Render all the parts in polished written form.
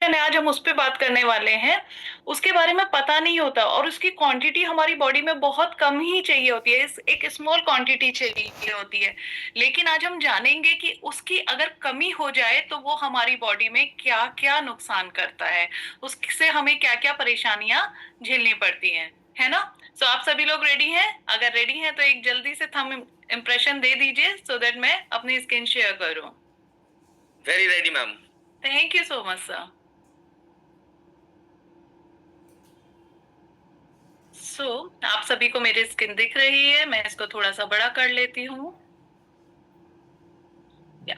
आज हम उस पे बात करने वाले हैं। उसके बारे में पता नहीं होता और उसकी क्वांटिटी हमारी बॉडी में बहुत कम ही चाहिए होती है, इस एक स्मॉल क्वांटिटी चाहिए होती है। लेकिन आज हम जानेंगे कि उसकी अगर कमी हो जाए तो वो हमारी बॉडी में क्या क्या नुकसान करता है, उससे हमें क्या क्या परेशानियां झेलनी पड़ती हैं, है ना। सो आप सभी लोग रेडी हैं? अगर रेडी हैं तो एक जल्दी से थंब इम्प्रेशन दे दीजिए सो दैट मैं अपनी स्क्रीन शेयर करूं। Very ready ma'am. Thank you so much sir. So आप सभी को मेरी स्किन दिख रही है, मैं इसको थोड़ा सा बड़ा कर लेती हूँ। Yeah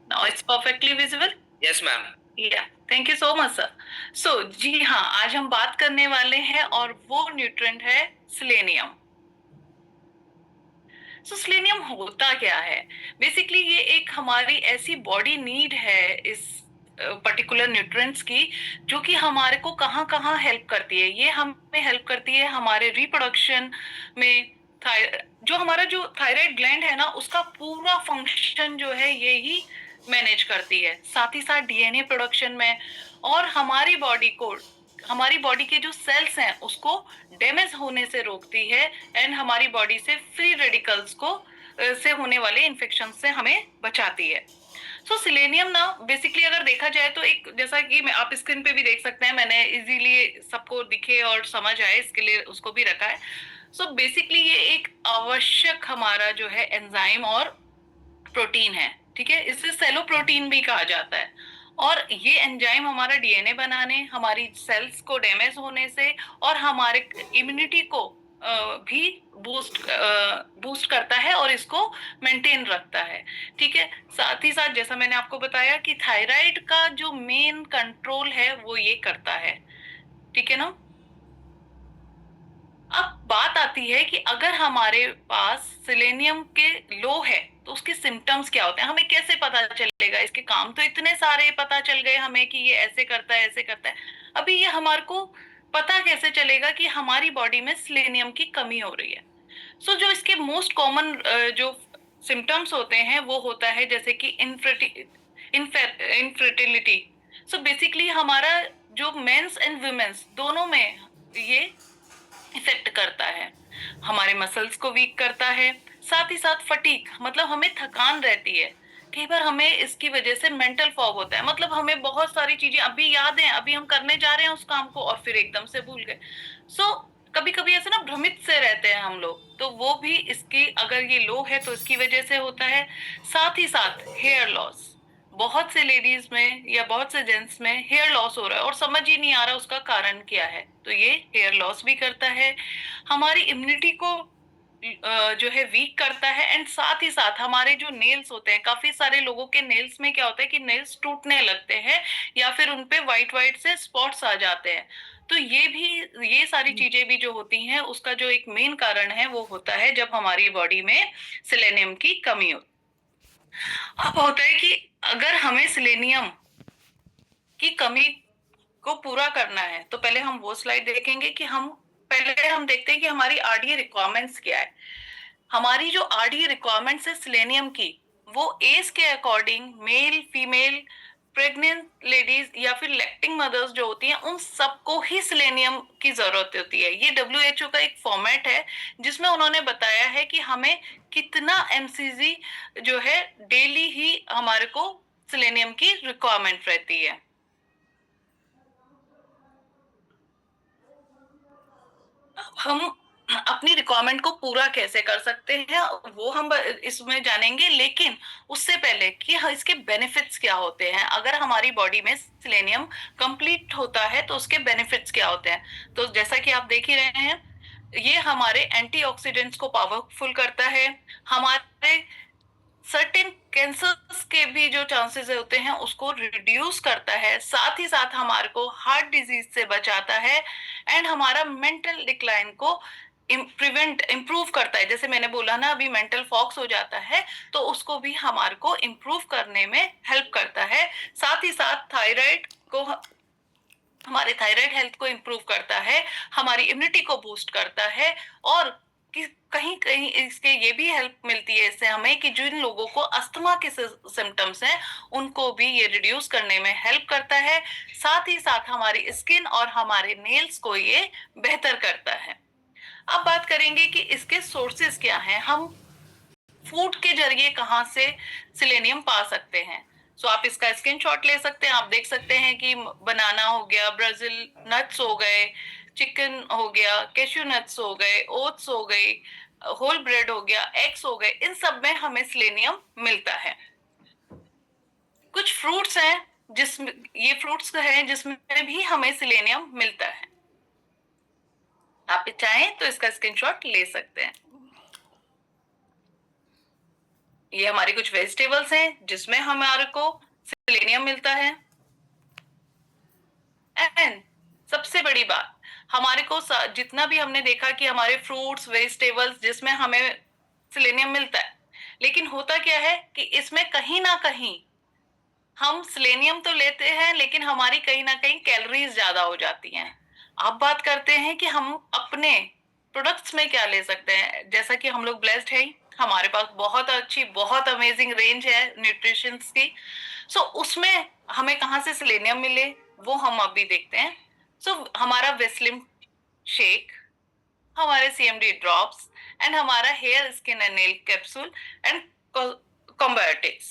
now it's perfectly visible. Yes ma'am. Yeah thank you so much sir. So जी हाँ, आज हम बात करने वाले हैं और वो न्यूट्रिएंट है सेलेनियम। सो सेलेनियम होता क्या है? बेसिकली ये एक हमारी ऐसी बॉडी नीड है इस पर्टिकुलर न्यूट्रिएंट्स की, जो कि हमारे को कहाँ कहाँ हेल्प करती है। ये हमें हेल्प करती है हमारे रिप्रोडक्शन में। जो हमारा जो थायराइड ग्लैंड है ना, उसका पूरा फंक्शन जो है ये ही मैनेज करती है, साथ ही साथ डीएनए प्रोडक्शन में। और हमारी बॉडी के जो सेल्स हैं उसको डैमेज होने से रोकती है एंड हमारी बॉडी से फ्री रेडिकल्स को से होने वाले इन्फेक्शन से हमें बचाती है। सो सिलेनियम ना, बेसिकली अगर देखा जाए तो एक, जैसा कि मैं आप स्क्रीन पे भी देख सकते हैं, मैंने इजीली सबको दिखे और समझ आए इसके लिए उसको भी रखा है। सो बेसिकली ये एक आवश्यक हमारा जो है एंजाइम और प्रोटीन है, ठीक है। इसे सेलो प्रोटीन भी कहा जाता है। और ये एंजाइम हमारा डीएनए बनाने, हमारी सेल्स को डैमेज होने से और हमारे इम्यूनिटी को भी बूस्ट करता है और इसको मेंटेन रखता है, ठीक है। साथ ही साथ जैसा मैंने आपको बताया कि थायराइड का जो मेन कंट्रोल है वो ये करता है, ठीक है ना। अब बात आती है कि अगर हमारे पास सेलेनियम के लो है तो उसके सिम्टम्स क्या होते हैं, हमें कैसे पता चलेगा। इसके काम तो इतने सारे पता चल गए हमें कि ये ऐसे करता है ऐसे करता है। अभी ये हमारे को पता कैसे चलेगा कि हमारी बॉडी में सेलेनियम की कमी हो रही है। सो जो इसके मोस्ट कॉमन जो सिम्टम्स होते हैं वो होता है जैसे कि इनफर्टिलिटी। सो बेसिकली हमारा जो मेंस एंड वुमेन्स दोनों में ये इफेक्ट करता है, हमारे मसल्स को वीक करता है। साथ ही साथ फटीग, मतलब हमें थकान रहती है। कई बार हमें इसकी वजह से मेंटल फॉग होता है, मतलब हमें बहुत सारी चीजें अभी याद हैं, अभी हम करने जा रहे हैं उस काम को और फिर एकदम से भूल गए। सो कभी कभी ऐसे ना भ्रमित से रहते हैं हम लोग, तो वो भी इसकी, अगर ये लो है तो इसकी वजह से होता है। साथ ही साथ हेयर लॉस, बहुत से लेडीज में या बहुत से जेंट्स में हेयर लॉस हो रहा है और समझ ही नहीं आ रहा उसका कारण क्या है, तो ये हेयर लॉस भी करता है। हमारी इम्यूनिटी को जो है वीक करता है एंड साथ ही साथ हमारे जो नेल्स होते हैं, काफी सारे लोगों के नेल्स में क्या होता है कि नेल्स टूटने लगते हैं या फिर उनपे वाइट वाइट से स्पॉट्स आ जाते हैं। तो ये सारी चीजें भी जो होती हैं उसका जो एक मेन कारण है वो होता है जब हमारी बॉडी में सेलेनियम की कमी हो। अब होता है कि अगर हमें सेलेनियम की कमी को पूरा करना है तो पहले हम वो स्लाइड देखेंगे कि हम देखते हैं कि हमारी आरडीए रिक्वायरमेंट्स क्या है। हमारी जो आरडीए रिक्वायरमेंट्स है सेलेनियम की, वो एज के according male female pregnant ladies या फिर लैक्टिंग मदर्स जो होती हैं उन सबको ही सेलेनियम की जरूरत होती है। ये डब्ल्यूएचओ का एक फॉर्मेट है जिसमें उन्होंने बताया है कि हमें कितना एमसीजी जो है डेली ही हमारे को सेलेनियम की रिक्वायरमेंट रहती है। हम अपनी रिक्वायरमेंट को पूरा कैसे कर सकते हैं वो हम इसमें जानेंगे, लेकिन उससे पहले कि इसके बेनिफिट्स क्या होते हैं। अगर हमारी बॉडी में सेलेनियम कंप्लीट होता है तो उसके बेनिफिट्स क्या होते हैं, तो जैसा कि आप देख ही रहे हैं, ये हमारे एंटीऑक्सीडेंट्स को पावरफुल करता है। हमारे सर्टेन कैंसर्स के भी जो चांसेस होते हैं उसको रिड्यूस करता है। साथ ही साथ हमारे को हार्ट डिजीज से बचाता है एंड हमारा मेंटल डिक्लाइन को प्रिवेंट इम्प्रूव करता है। जैसे मैंने बोला ना, अभी मेंटल फॉक्स हो जाता है तो उसको भी हमारे को इम्प्रूव करने में हेल्प करता है। साथ ही साथ हमारे थायराइड हेल्थ को इम्प्रूव करता है, हमारी इम्यूनिटी को बूस्ट करता है और कि कहीं कहीं इसके ये भी हेल्प मिलती है इससे हमें कि जिन लोगों को अस्थमा के सिम्टम्स हैं उनको भी ये रिड्यूस करने में हेल्प करता है। साथ ही साथ हमारी स्किन और हमारे नेल्स को ये बेहतर करता है। अब बात करेंगे कि इसके सोर्सेज क्या हैं, हम फूड के जरिए कहाँ से सिलेनियम पा सकते हैं। सो आप इसका स्क्रीनशॉट ले सकते हैं। आप देख सकते हैं कि बनाना हो गया, ब्राजील नट्स हो गए, चिकन हो गया, कैश्यू नट्स हो गए, ओट्स हो गई, होल ब्रेड हो गया, एग्स हो गए, इन सब में हमें सिलेनियम मिलता है। कुछ फ्रूट्स हैं जिसमें ये फ्रूट्स हैं जिसमें भी हमें सिलेनियम मिलता है। आप चाहें तो इसका स्क्रीनशॉट ले सकते हैं। ये हमारी कुछ वेजिटेबल्स हैं जिसमें हमारे को सिलेनियम मिलता है। एंड सबसे बड़ी बात, हमारे को जितना भी हमने देखा कि हमारे फ्रूट्स वेजिटेबल्स जिसमें हमें सिलेनियम मिलता है, लेकिन होता क्या है कि इसमें कहीं ना कहीं हम सिलेनियम तो लेते हैं लेकिन हमारी कहीं ना कहीं कैलोरीज ज्यादा हो जाती हैं। अब बात करते हैं कि हम अपने प्रोडक्ट्स में क्या ले सकते हैं। जैसा कि हम लोग ब्लेस्ड हैं, हमारे पास बहुत अच्छी बहुत अमेजिंग रेंज है न्यूट्रिशंस की। सो उसमें हमें कहाँ से सिलेनियम मिले वो हम अभी देखते हैं। सो हमारा वेस्लिम शेक, हमारे सीएमडी ड्रॉप्स एंड हमारा hair skin and nail capsule and Combiotics.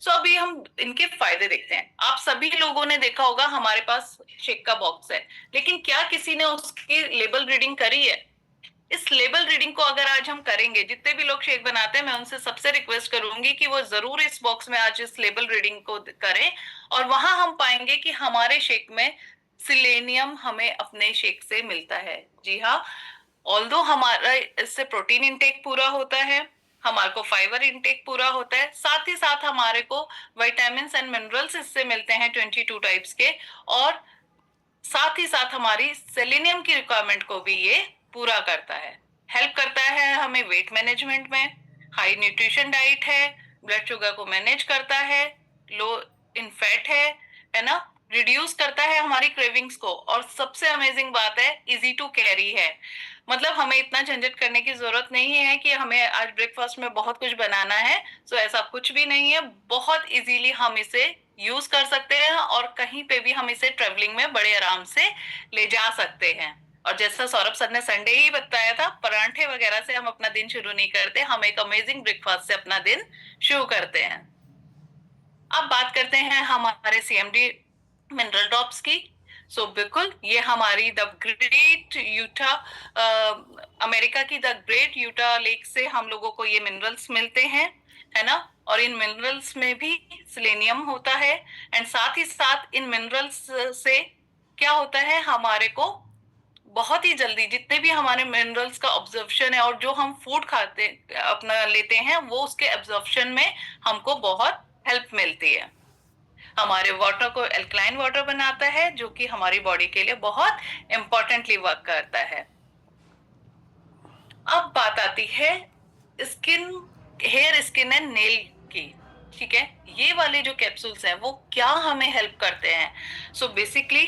So अभी हम इनके फायदे देखते हैं। आप सभी लोगों ने देखा होगा हमारे पास शेक का बॉक्स है, लेकिन क्या किसी ने उसकी लेबल रीडिंग करी है? इस लेबल रीडिंग को अगर आज हम करेंगे, जितने भी लोग शेक बनाते हैं मैं उनसे सबसे रिक्वेस्ट करूंगी कि वो जरूर इस बॉक्स में आज इस लेबल रीडिंग को करें, और वहां हम पाएंगे कि हमारे शेक में सिलेनियम हमें अपने शेक से मिलता है। जी हाँ, ऑल्दो हमारा इससे प्रोटीन इंटेक पूरा होता है, हमारे को फाइबर इंटेक पूरा होता है, साथ ही साथ हमारे को विटामिन एंड मिनरल्स इससे मिलते हैं 22 टाइप्स के, और साथ ही साथ हमारी सेलेनियम की रिक्वायरमेंट को भी ये पूरा करता है। हेल्प करता है हमें वेट मैनेजमेंट में, हाई न्यूट्रिशन डाइट है, ब्लड शुगर को मैनेज करता है, लो इन फैट है ना, रिड्यूस करता है हमारी क्रेविंग्स को, और सबसे अमेजिंग बात है इजी टू कैरी है। मतलब हमें इतना झंझट करने की जरूरत नहीं है कि हमें आज ब्रेकफास्ट में बहुत कुछ बनाना है। सो ऐसा कुछ भी नहीं है, बहुत इजीली हम इसे यूज कर सकते हैं और कहीं पे भी हम इसे ट्रेवलिंग में बड़े आराम से ले जा सकते हैं। और जैसा सौरभ सर ने संडे ही बताया था, परांठे वगैरह से हम अपना दिन शुरू नहीं करते, हम एक अमेजिंग ब्रेकफास्ट से अपना दिन शुरू करते हैं। अब बात करते हैं हमारे सीएमडी मिनरल ड्रॉप्स की। बिल्कुल ये हमारी द ग्रेट यूटा, अमेरिका की द ग्रेट यूटा लेक से हम लोगों को ये मिनरल्स मिलते हैं, है ना। और इन मिनरल्स में भी सिलेनियम होता है। एंड साथ ही साथ इन मिनरल्स से क्या होता है, हमारे को बहुत ही जल्दी जितने भी हमारे मिनरल्स का ऑब्जर्प्शन है और जो हम फूड खाते अपना लेते हैं वो उसके एब्जॉर्प्शन में हमको बहुत हेल्प मिलती है। हमारे वाटर को एल्कलाइन वाटर बनाता है, जो कि हमारी बॉडी के लिए बहुत इंपॉर्टेंटली वर्क करता है। अब बात आती है skin, hair skin and nail की। ठीक है, ये वाले जो कैप्सूल्स हैं वो क्या हमें हेल्प करते हैं। बेसिकली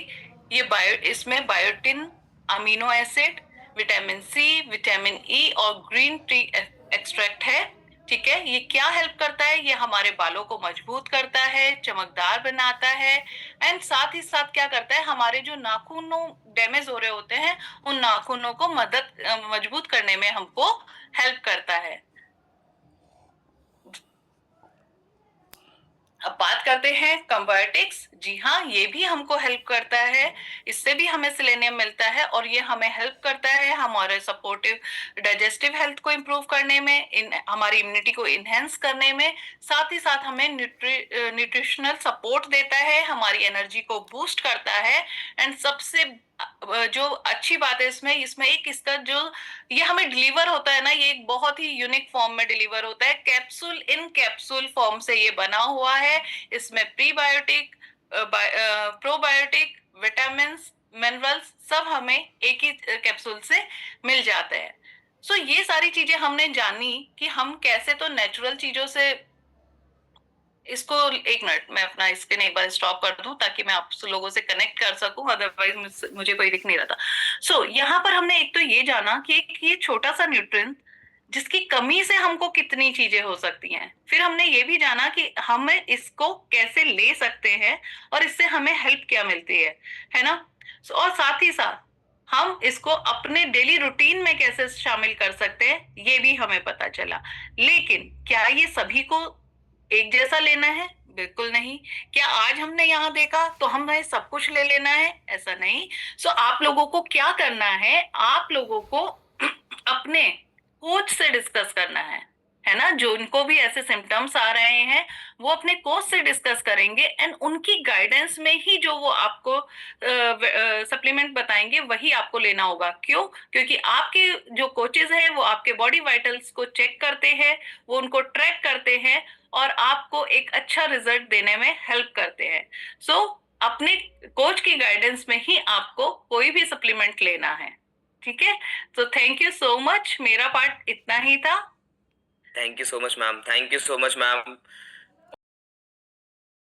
ये इसमें biotin, amino acid, vitamin C, vitamin E और ग्रीन टी एक्सट्रैक्ट है। ठीक है, ये क्या हेल्प करता है, ये हमारे बालों को मजबूत करता है, चमकदार बनाता है। एंड साथ ही साथ क्या करता है, हमारे जो नाखूनों डैमेज हो रहे होते हैं उन नाखूनों को मजबूत करने में हमको हेल्प करता है। अब बात करते हैं कंबायोटिक्स। जी हाँ, ये भी हमको हेल्प करता है, इससे भी हमें सिलेनियम मिलता है और ये हमें हेल्प करता है हमारे सपोर्टिव डाइजेस्टिव हेल्थ को इम्प्रूव करने में, हमारी इम्यूनिटी को इनहेंस करने में, साथ ही साथ हमें न्यूट्रिशनल सपोर्ट देता है, हमारी एनर्जी को बूस्ट करता है। एंड सबसे जो अच्छी बात है इसमें इसमें एक इसका जो ये हमें डिलीवर होता है ना, ये एक बहुत ही यूनिक फॉर्म में डिलीवर होता है, कैप्सूल इन कैप्सूल फॉर्म से ये बना हुआ है। इसमें प्रीबायोटिक, प्रोबायोटिक, विटामिन, मिनरल्स सब हमें एक ही कैप्सूल से मिल जाते हैं। ये सारी चीजें हमने जानी कि हम कैसे तो नेचुरल चीजों से इसको एक मिनट, मैं अपना स्क्रीन एक बार स्टॉप कर दूं ताकि मैं आप लोगों से कनेक्ट कर सकूं, अदरवाइज मुझे कोई दिख नहीं रहा था। सो यहाँ पर हमने एक तो ये जाना कि एक ये छोटा सा न्यूट्रिएंट जिसकी कमी से हमको कितनी चीजें हो सकती हैं। फिर हमने ये भी जाना कि हमें इसको कैसे ले सकते हैं और इससे हमें हेल्प क्या मिलती है ना। और साथ ही साथ हम इसको अपने डेली रूटीन में कैसे शामिल कर सकते हैं ये भी हमें पता चला। लेकिन क्या ये सभी को एक जैसा लेना है? बिल्कुल नहीं। क्या आज हमने यहाँ देखा तो हमें सब कुछ ले लेना है? ऐसा नहीं। सो आप लोगों को क्या करना है, आप लोगों को अपने कोच से डिस्कस करना है ना। जो उनको भी ऐसे सिम्टम्स आ रहे हैं वो अपने कोच से डिस्कस करेंगे एंड उनकी गाइडेंस में ही जो वो आपको सप्लीमेंट बताएंगे वही आपको लेना होगा। क्यों? क्योंकि आपके जो कोचेज हैं वो आपके बॉडी वाइटल्स को चेक करते हैं, वो उनको ट्रैक करते हैं और आपको एक अच्छा रिजल्ट देने में हेल्प करते हैं। सो अपने कोच की गाइडेंस में ही आपको कोई भी सप्लीमेंट लेना है। ठीक है, तो थैंक यू सो मच, मेरा पार्ट इतना ही था। Thank you so much, ma'am. Thank you so much, ma'am.